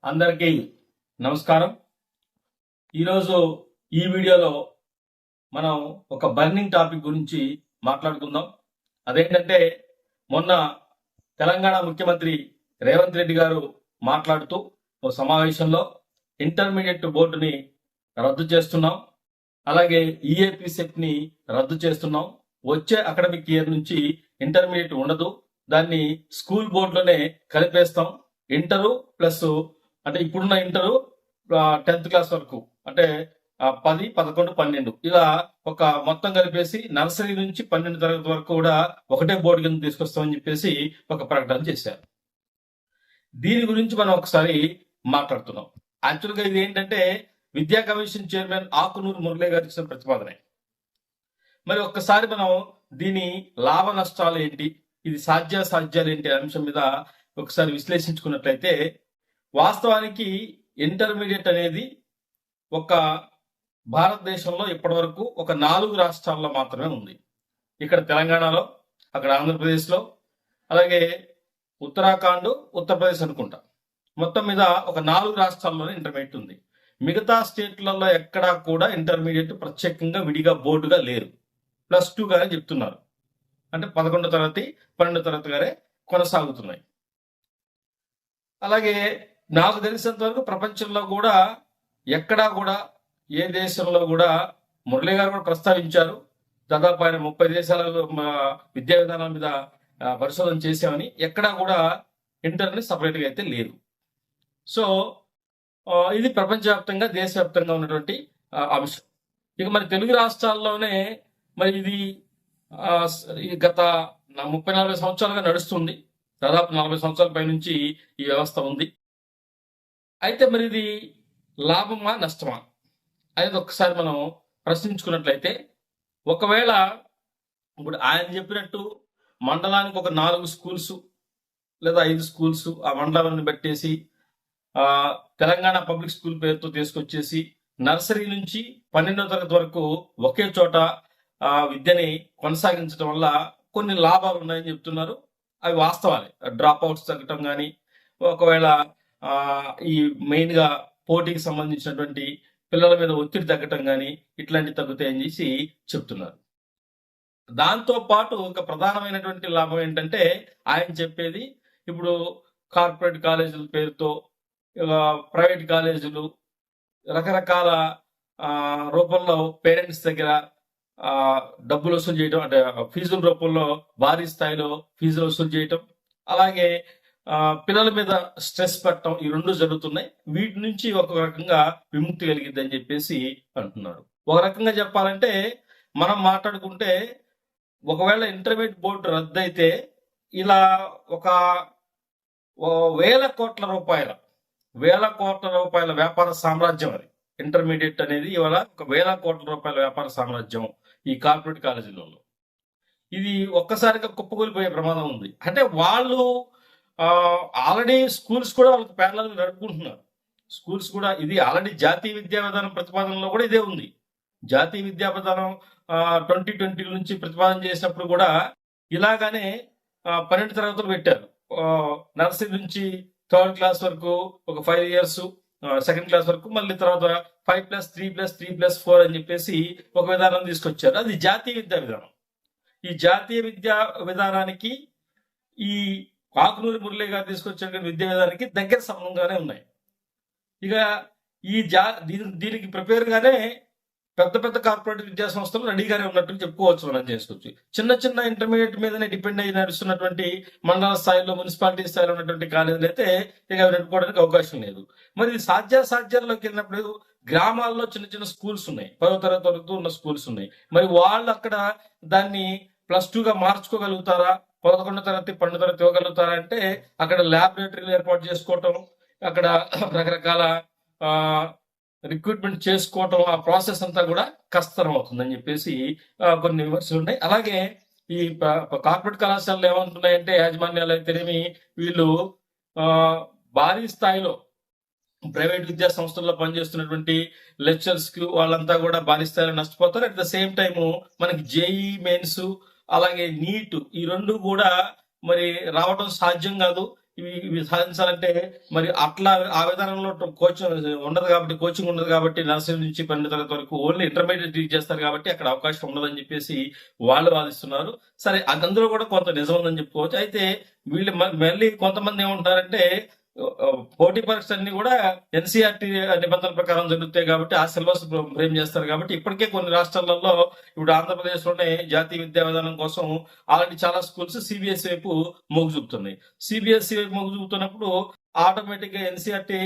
అందరికీ నమస్కారం. ఈరోజు ఈ వీడియోలో మనం ఒక బర్నింగ్ టాపిక్ గురించి మాట్లాడుకుందాం. అదేంటంటే మొన్న తెలంగాణ ముఖ్యమంత్రి రేవంత్ రెడ్డి గారు మాట్లాడుతూ ఒక సమావేశంలో ఇంటర్మీడియట్ బోర్డుని రద్దు చేస్తున్నాం, అలాగే ఈఏపీ సెట్ని రద్దు చేస్తున్నాం, వచ్చే అకాడమిక్ ఇయర్ నుంచి ఇంటర్మీడియట్ ఉండదు, దాన్ని స్కూల్ బోర్డులోనే కలిపేస్తాం. ఇంటరు ప్లస్ అంటే ఇప్పుడున్న ఇంటరు 10th క్లాస్ వరకు అంటే 10, 11, 12 ఇలా ఒక మొత్తం కలిపేసి నర్సరీ నుంచి 12వ తరగతి వరకు కూడా ఒకటే బోర్డు కింద తీసుకొస్తామని చెప్పేసి ఒక ప్రకటన చేశారు. దీని గురించి మనం ఒకసారి మాట్లాడుతున్నాం. యాక్చువల్గా ఇది ఏంటంటే విద్యా కమిషన్ చైర్మన్ ఆకునూరు మురళి గారు ఇచ్చిన ప్రతిపాదనే. మరి ఒక్కసారి మనం దీని లాభ నష్టాలు ఏంటి, ఇది సాధ్యాసాధ్యాలు ఏంటి అనే అంశం మీద ఒకసారి విశ్లేషించుకున్నట్లయితే వాస్తవానికి ఇంటర్మీడియట్ అనేది ఒక భారతదేశంలో ఇప్పటి వరకు ఒక 4 రాష్ట్రాల్లో మాత్రమే ఉంది. ఇక్కడ తెలంగాణలో, అక్కడ ఆంధ్రప్రదేశ్లో, అలాగే ఉత్తరాఖండ్, ఉత్తరప్రదేశ్ అనుకుంటా. మొత్తం మీద ఒక 4 రాష్ట్రాల్లోనే ఇంటర్మీడియట్ ఉంది. మిగతా స్టేట్లలో ఎక్కడా కూడా ఇంటర్మీడియట్ ప్రత్యేకంగా విడిగా బోర్డుగా లేరు. +2 గానే చెప్తున్నారు. అంటే 11వ తరగతి 12వ తరగతి గానే కొనసాగుతున్నాయి. అలాగే నాకు తెలిసినంత వరకు ప్రపంచంలో కూడా ఎక్కడా కూడా ఏ దేశంలో కూడా మురళి గారు కూడా ప్రస్తావించారు, దాదాపు ఆయన 30 దేశాల విద్యా విధానాల మీద పరిశోధన చేశామని, ఎక్కడా కూడా ఇంటర్ని సపరేట్గా అయితే లేదు. సో ఇది ప్రపంచవ్యాప్తంగా దేశవ్యాప్తంగా ఉన్నటువంటి అంశం. ఇక మరి తెలుగు రాష్ట్రాల్లోనే మరి ఇది గత 30-40 సంవత్సరాలుగా నడుస్తుంది. దాదాపు 40 సంవత్సరాల పై నుంచి ఈ వ్యవస్థ ఉంది. అయితే మరి ఇది లాభమా నష్టమా అనేది ఒకసారి మనం ప్రశ్నించుకున్నట్లయితే, ఒకవేళ ఇప్పుడు ఆయన చెప్పినట్టు మండలానికి ఒక 4 స్కూల్స్ లేదా 5 స్కూల్స్ ఆ మండలాన్ని పెట్టేసి తెలంగాణ పబ్లిక్ స్కూల్ పేరుతో తీసుకొచ్చేసి నర్సరీ నుంచి 12వ తరగతి వరకు ఒకే చోట విద్యని కొనసాగించడం వల్ల కొన్ని లాభాలు ఉన్నాయని చెప్తున్నారు. అవి వాస్తవాలే. డ్రాప్ అవుట్స్ తగ్గటం కానీ, ఒకవేళ ఈ మెయిన్ గా పోటీకి సంబంధించినటువంటి పిల్లల మీద ఒత్తిడి తగ్గటం కానీ ఇట్లాంటివి తగ్గుతాయని చేసి చెప్తున్నారు. దాంతో పాటు ఒక ప్రధానమైనటువంటి లాభం ఏంటంటే ఆయన చెప్పేది, ఇప్పుడు కార్పొరేట్ కాలేజీల పేరుతో ప్రైవేట్ కాలేజీలు రకరకాల రూపంలో పేరెంట్స్ దగ్గర డబ్బులు వసూలు చేయటం, అంటే ఫీజుల రూపంలో భారీ స్థాయిలో ఫీజులు వసూలు చేయటం, అలాగే పిల్లల మీద స్ట్రెస్ పెట్టడం, ఈ 2 జరుగుతున్నాయి. వీటి నుంచి ఒక రకంగా విముక్తి కలిగిద్ది అని చెప్పేసి అంటున్నారు. ఒక రకంగా చెప్పాలంటే మనం మాట్లాడుకుంటే ఒకవేళ ఇంటర్మీడియట్ బోర్డు రద్దు అయితే ఇలా ఒక వేల కోట్ల రూపాయల వ్యాపార సామ్రాజ్యం అది. ఇంటర్మీడియట్ అనేది ఇవాళ ఒక వేల కోట్ల రూపాయల వ్యాపార సామ్రాజ్యం ఈ కార్పొరేట్ కాలేజీలలో. ఇది ఒక్కసారిగా కుప్పకూలిపోయే ప్రమాదం ఉంది. అంటే వాళ్ళు ఆల్రెడీ స్కూల్స్ కూడా వాళ్ళకి ప్యారలల్ నడుపుకుంటున్నారు. స్కూల్స్ కూడా ఇది ఆల్రెడీ జాతీయ విద్యా విధానం ప్రతిపాదనలో కూడా ఇదే ఉంది. జాతీయ విద్యా విధానం 2020 నుంచి ప్రతిపాదన చేసినప్పుడు కూడా ఇలాగానే 12 తరగతులు పెట్టారు. నర్సరీ నుంచి 3rd క్లాస్ వరకు ఒక 5 years, 2nd క్లాస్ వరకు, మళ్ళీ తర్వాత 5+3+3+4 అని చెప్పేసి ఒక విధానం తీసుకొచ్చారు. అది జాతీయ విద్యా విధానం. ఈ జాతీయ విద్యా విధానానికి ఈ ఆకునూరి మురళి గారు తీసుకొచ్చే విద్యా విధానానికి దగ్గర సంబంధంగానే ఉన్నాయి. ఇక ఈ దీనికి ప్రిపేర్ గానే పెద్ద కార్పొరేట్ విద్యా సంస్థలు రెడీగానే ఉన్నట్టు చెప్పుకోవచ్చు, మనం చేసుకోవచ్చు. చిన్న ఇంటర్మీడియట్ మీదనే డిపెండ్ అయ్యి నడుస్తున్నటువంటి మండల స్థాయిలో, మున్సిపాలిటీ స్థాయిలో ఉన్నటువంటి కాలేజీలు అయితే ఇక నడుపుకోవడానికి అవకాశం లేదు. మరి సాధ్యాల్లోకి వెళ్ళినప్పుడు గ్రామాల్లో చిన్న స్కూల్స్ ఉన్నాయి, 10వ తరగతి వరకు ఉన్న స్కూల్స్ ఉన్నాయి. మరి వాళ్ళు అక్కడ దాన్ని +2 గా మార్చుకోగలుగుతారా, 11వ తరగతి 12వ తరగతి ఇవ్వగలుగుతారా అంటే అక్కడ ల్యాబొరేటరీలు ఏర్పాటు చేసుకోవటం, అక్కడ రకరకాల రిక్రూట్మెంట్ చేసుకోవటం, ఆ ప్రాసెస్ అంతా కూడా కష్టతరం అవుతుందని చెప్పేసి కొన్ని విమర్శలు ఉన్నాయి. అలాగే ఈ కార్పొరేట్ కళాశాలలు ఏమంటున్నాయంటే యాజమాన్యాలు అయితేనేమి, వీళ్ళు భారీ స్థాయిలో ప్రైవేట్ విద్యా సంస్థల్లో పనిచేస్తున్నటువంటి లెక్చరర్స్ కి వాళ్ళంతా కూడా భారీ స్థాయిలో నష్టపోతారు. అట్ ద సేమ్ టైము మనకి జేఈ మెయిన్స్ అలాగే నీట్ ఈ 2 కూడా మరి రావడం సాధ్యం కాదు. ఇవి సాధించాలంటే మరి అట్లా ఆ విధానంలో కోచింగ్ ఉండదు కాబట్టి నర్సరీ నుంచి 12వ తరగతి వరకు ఓన్లీ ఇంటర్మీడియట్ టీచ్ చేస్తారు కాబట్టి అక్కడ అవకాశం ఉండదని చెప్పేసి వాళ్ళు వాదిస్తున్నారు. సరే, అందులో కూడా కొంత నిజం ఉందని చెప్పుకోవచ్చు. అయితే వీళ్ళు మళ్ళీ కొంతమంది ఏమంటున్నారంటే పోటీ పరీక్షలన్నీ కూడా ఎన్సీఆర్టీ నిబంధనల ప్రకారం జరుగుతాయి కాబట్టి ఆ సిలబస్ ఫ్రేమ్ చేస్తారు కాబట్టి ఇప్పటికే కొన్ని రాష్ట్రాలలో ఇప్పుడు ఆంధ్రప్రదేశ్ లోనే జాతీయ విద్యా విధానం కోసం ఆల్రెడీ చాలా స్కూల్స్ సిబిఎస్ఈ వైపు మొగ్గు చూపుతున్నాయి. సిబిఎస్ఈ వైపు మొగ్గు చూపుతున్నప్పుడు ఆటోమేటిక్ గా ఎన్సీఆర్టీ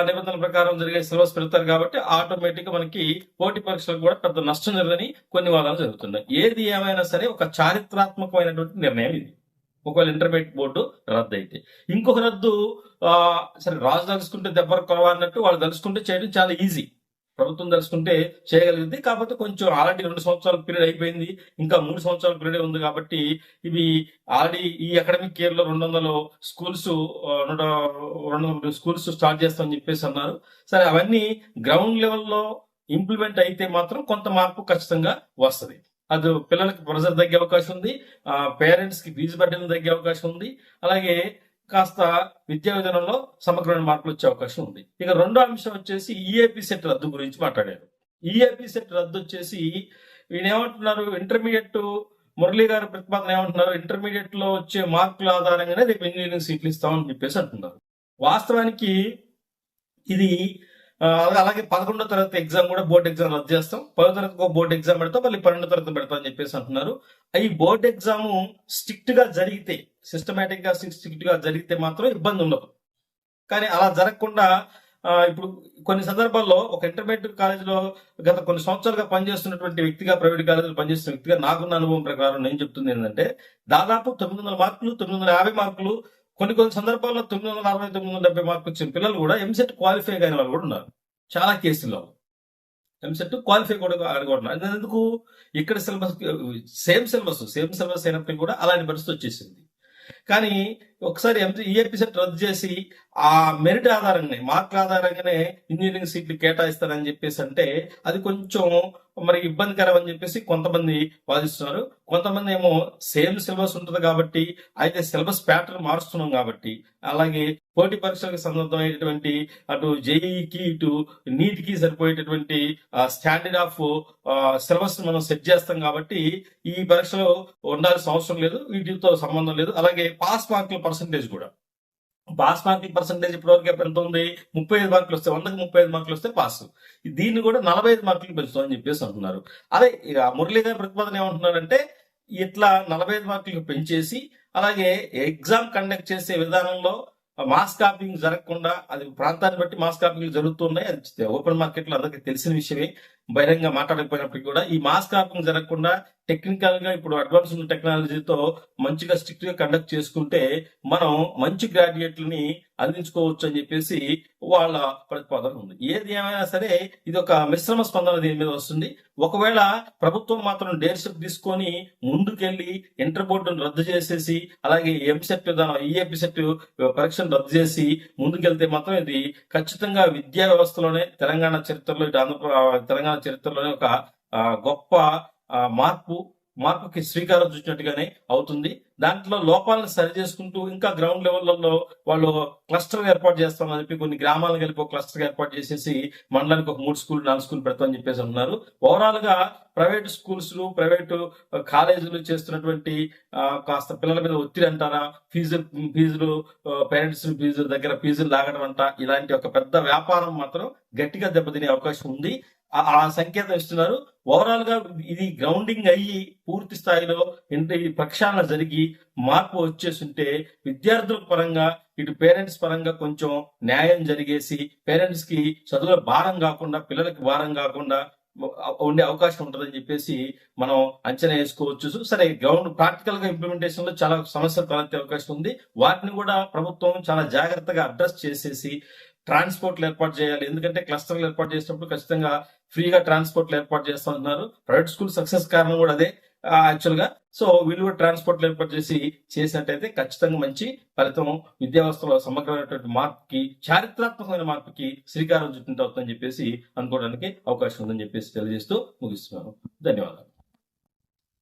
నిబంధనల ప్రకారం జరిగే సిలబస్ పెడతారు కాబట్టి ఆటోమేటిక్ గా మనకి పోటీ పరీక్షలకు కూడా పెద్ద నష్టం జరగదని కొన్ని వాదాలు జరుగుతున్నాయి. ఏది ఏమైనా సరే ఒక చారిత్రాత్మకమైనటువంటి నిర్ణయం ఇది. ఒకవేళ ఇంటర్మీడియట్ బోర్డు రద్దు అయితే ఇంకొక రద్దు సరే, రాజు తలుచుకుంటే దెబ్బలు కొరవ అన్నట్టు వాళ్ళు తలుచుకుంటే చేయడం చాలా ఈజీ. ప్రభుత్వం తలుచుకుంటే చేయగలిగింది. కాకపోతే కొంచెం ఆల్రెడీ 2 సంవత్సరాల పీరియడ్ అయిపోయింది, ఇంకా 3 సంవత్సరాల పీరియడ్ ఉంది కాబట్టి ఇవి ఆల్రెడీ ఈ అకాడమిక్ ఇయర్ లో 200 స్కూల్స్ స్టార్ట్ చేస్తామని చెప్పేసి అన్నారు. సరే, అవన్నీ గ్రౌండ్ లెవెల్లో ఇంప్లిమెంట్ అయితే మాత్రం కొంత మార్పు ఖచ్చితంగా వస్తుంది. అది పిల్లలకి ప్రెజర్ తగ్గే అవకాశం ఉంది, పేరెంట్స్ కి ఫీజు బడ్డీలు తగ్గే అవకాశం ఉంది, అలాగే కాస్త విద్యా విధానంలో సమగ్రమైన మార్పులు వచ్చే అవకాశం ఉంది. ఇక రెండో అంశం వచ్చేసి ఈఏపీ సెట్ రద్దు గురించి మాట్లాడారు. ఈఏపీ సెట్ రద్దు వచ్చేసి ఈయన ఏమంటున్నారు, ఇంటర్మీడియట్ మురళీ గారి ప్రతిపాదన ఏమంటున్నారు, ఇంటర్మీడియట్ లో వచ్చే మార్కుల ఆధారంగానే రేపు ఇంజనీరింగ్ సీట్లు ఇస్తామని చెప్పేసి అంటున్నారు. వాస్తవానికి ఇది అలాగే 11వ తరగతి ఎగ్జామ్ కూడా బోర్డు ఎగ్జామ్ రద్దు చేస్తాం, 10వ తరగతి బోర్డు ఎగ్జామ్ పెడతాం, మళ్ళీ 12వ తరగతి పెడతాం అని చెప్పేసి అంటున్నారు. ఈ బోర్డు ఎగ్జామ్ స్ట్రిక్ట్ గా జరిగితే, సిస్టమేటిక్ గా స్ట్రిక్ట్ గా జరిగితే మాత్రం ఇబ్బంది ఉండదు. కానీ అలా జరగకుండా ఇప్పుడు కొన్ని సందర్భాల్లో ఒక ఇంటర్మీడియట్ కాలేజీలో గత కొన్ని సంవత్సరాలుగా పనిచేస్తున్నటువంటి వ్యక్తిగా, ప్రైవేట్ కాలేజీలో పనిచేస్తున్న వ్యక్తిగా నాకున్న అనుభవం ప్రకారం నేను చెప్తుంది ఏంటంటే దాదాపు 900 మార్కులు, 950 మార్కులు, కొన్ని సందర్భాల్లో 960, 970 మార్కులు వచ్చిన పిల్లలు కూడా ఎంసెట్ క్వాలిఫై అయిన వాళ్ళు కూడా ఉన్నారు. చాలా కేసుల్లో ఎంసెట్ క్వాలిఫై కూడా ఉన్నారు. ఎందుకు, ఇక్కడ సేమ్ సిలబస్ అయినప్పటికీ కూడా అలాంటి పరిస్థితి వచ్చేసింది. కానీ ఒకసారి ఈఏపీ సెట్ రద్దు చేసి ఆ మెరిట్ ఆధారంగానే, మార్కుల ఆధారంగానే ఇంజనీరింగ్ సీట్లు కేటాయిస్తారని చెప్పేసి అంటే అది కొంచెం మరి ఇబ్బందికరం అని చెప్పేసి కొంతమంది వాదిస్తున్నారు. కొంతమంది ఏమో సేమ్ సిలబస్ ఉంటుంది కాబట్టి, అయితే సిలబస్ ప్యాటర్న్ మారుస్తున్నాం కాబట్టి, అలాగే పోటీ పరీక్షలకు సంబంధమైనటువంటి అటు జేఈకి ఇటు నీట్ కి సరిపోయేటటువంటి స్టాండర్డ్ ఆఫ్ సిలబస్ మనం సెట్ చేస్తాం కాబట్టి ఈ పరీక్షలో ఉండాల్సిన అవసరం లేదు, వీటితో సంబంధం లేదు. అలాగే పాస్ మార్కుల పర్సంటేజ్ కూడా, పాస్ మార్కుల పర్సంటేజ్ ఇప్పటివరకు ఎంత ఉంది, 35 మార్కులు వస్తే, 100కి 35 మార్కులు వస్తే పాస్. దీన్ని కూడా 45 మార్కులు పెంచుతాం అని చెప్పేసి అంటున్నారు. అదే ఇక మురళీ గారి ప్రతిపాదన ఏమంటున్నారంటే ఇట్లా 45 మార్కులకు పెంచేసి అలాగే ఎగ్జామ్ కండక్ట్ చేసే విధానంలో మాస్ కాపింగ్ జరగకుండా, అది ప్రాంతాన్ని బట్టి మాస్ కాపింగ్ జరుగుతున్నాయి, అది ఓపెన్ మార్కెట్ లో అందరికీ తెలిసిన విషయమే, బహిరంగ మాట్లాడకపోయినప్పటికీ కూడా ఈ మాస్ కాపింగ్ జరగకుండా టెక్నికల్ గా ఇప్పుడు అడ్వాన్స్ ఉన్న టెక్నాలజీతో మంచిగా స్ట్రిక్ట్ గా కండక్ట్ చేసుకుంటే మనం మంచి గ్రాడ్యుయేట్లని అందించుకోవచ్చు అని చెప్పేసి వాళ్ళ ప్రతిపాదన ఉంది. ఏది ఏమైనా సరే ఇది ఒక మిశ్రమ స్పందన దీని మీద వస్తుంది. ఒకవేళ ప్రభుత్వం మాత్రం డేర్షిప్ తీసుకొని ముందుకెళ్లి ఇంటర్ బోర్డును రద్దు చేసేసి అలాగే ఎంసెట్ ఈఏపీ సెట్ పరీక్షను రద్దు చేసి ముందుకెళ్తే మాత్రం ఇది ఖచ్చితంగా విద్యా వ్యవస్థలోనే తెలంగాణ చరిత్రలో, ఇటు తెలంగాణ చరిత్రలోనే ఒక గొప్ప మార్పుకి శ్రీకారం చుట్టినట్టుగానే అవుతుంది. దాంట్లో లోపాలను సరి చేసుకుంటూ ఇంకా గ్రౌండ్ లెవెల్లో వాళ్ళు క్లస్టర్ ఏర్పాటు చేస్తామని చెప్పి కొన్ని గ్రామాలను కలిపి ఒక క్లస్టర్ ఏర్పాటు చేసేసి మండలానికి ఒక 3 స్కూల్ 4 స్కూల్ పెడతామని చెప్పేసి అన్నారు. ఓవరాల్ గా ప్రైవేట్ స్కూల్స్, ప్రైవేటు కాలేజీలు చేస్తున్నటువంటి కాస్త పిల్లల మీద ఒత్తిడి అంటారా, ఫీజులు పేరెంట్స్ ఫీజులు లాగడం అంట, ఇలాంటి ఒక పెద్ద వ్యాపారం మాత్రం గట్టిగా దెబ్బతినే అవకాశం ఉంది. ఆ సంకేతం ఇస్తున్నారు. ఓవరాల్ గా ఇది గ్రౌండింగ్ అయ్యి పూర్తి స్థాయిలో ప్రక్షాళన జరిగి మార్పు వచ్చేస్తుంటే విద్యార్థుల పరంగా, ఇటు పేరెంట్స్ పరంగా కొంచెం న్యాయం జరిగేసి పేరెంట్స్ కి చదువుల భారం కాకుండా, పిల్లలకి భారం కాకుండా ఉండే అవకాశం ఉంటుందని చెప్పేసి మనం అంచనా వేసుకోవచ్చు. సరే, గ్రౌండ్ ప్రాక్టికల్ గా ఇంప్లిమెంటేషన్ లో చాలా సమస్యలు తలెత్తే అవకాశం ఉంది. వాటిని కూడా ప్రభుత్వం చాలా జాగ్రత్తగా అడ్రస్ చేసేసి ట్రాన్స్పోర్ట్లు ఏర్పాటు చేయాలి. ఎందుకంటే క్లస్టర్లు ఏర్పాటు చేసినప్పుడు ఖచ్చితంగా ఫ్రీగా ట్రాన్స్పోర్ట్లు ఏర్పాటు చేస్తున్నారు. ప్రైవేట్ స్కూల్ సక్సెస్ కారణం కూడా అదే యాక్చువల్ గా. సో వీళ్ళు కూడా ట్రాన్స్పోర్ట్లు ఏర్పాటు చేసినట్టయితే ఖచ్చితంగా మంచి ఫలితం, విద్యా వ్యవస్థలో సమగ్రమైనటువంటి మార్పుకి, చారిత్రాత్మకమైన మార్పుకి శ్రీకారం చుట్టినట్టు అవుతుందని చెప్పేసి అనుకోవడానికి అవకాశం ఉందని చెప్పేసి తెలియజేస్తూ ముగిస్తున్నాను. ధన్యవాదాలు.